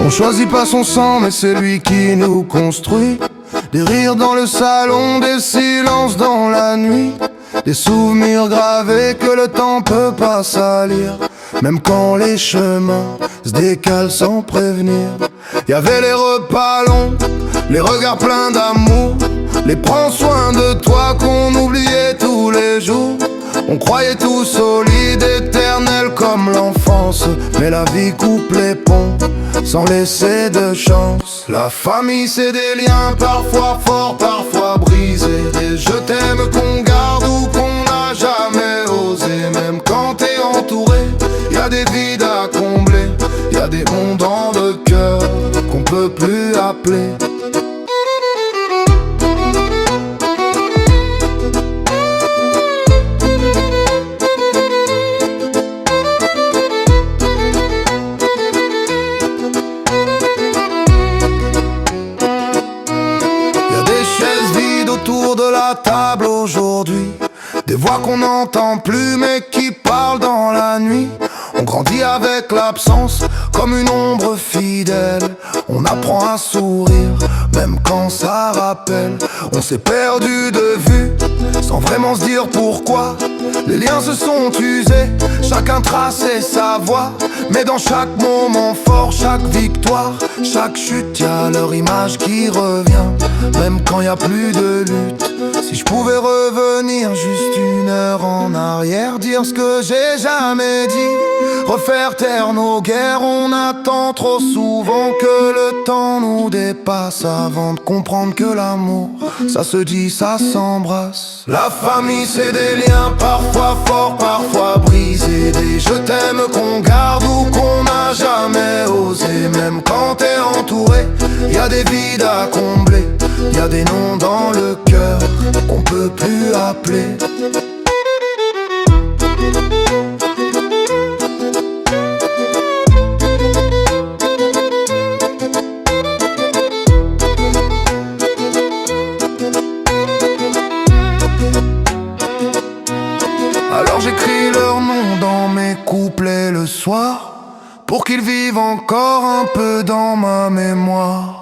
On choisit pas son sang, mais c'est lui qui nous construit. Des rires dans le salon, des silences dans la nuit, des souvenirs gravés que le temps peut pas salir. Même quand les chemins se décalent sans prévenir. Y'avait les repas longs, les regards pleins d'amour, les prends soin de toi qu'on oubliait tous les jours. On croyait tout solide, éternel comme l'enfance, mais la vie coupe les ponts sans laisser de chance. La famille c'est des liens parfois forts, parfois brisés, des je t'aime qu'on garde ou qu'on n'a jamais osé. Même quand t'es entouré, y'a des vides à combler, y'a des mondes dans le cœur qu'on peut plus appeler. Autour de la table aujourd'hui, des voix qu'on n'entend plus mais qui parlent dans la nuit. On grandit avec l'absence comme une ombre fidèle. On apprend à sourire même quand ça rappelle. On s'est perdu de vue sans vraiment se dire pourquoi. Les liens se sont usés, chacun traçait sa voie. Mais dans chaque moment fort, chaque victoire, chaque chute, y'a leur image qui revient. Même quand y a plus de lutte. Si je pouvais revenir juste une heure en arrière, dire ce que j'ai jamais dit, refaire taire nos guerres. On attend trop souvent que le temps nous dépasse avant de comprendre que l'amour, ça se dit, ça s'embrasse. La famille c'est des liens parfois forts, parfois brisés, des je t'aime qu'on garde ou qu'on n'a jamais osé. Même quand t'es entouré, y'a des vides à combler, y'a des noms dans le cœur qu'on peut plus appeler. Alors j'écris leur nom dans mes couplets le soir, pour qu'ils vivent encore un peu dans ma mémoire.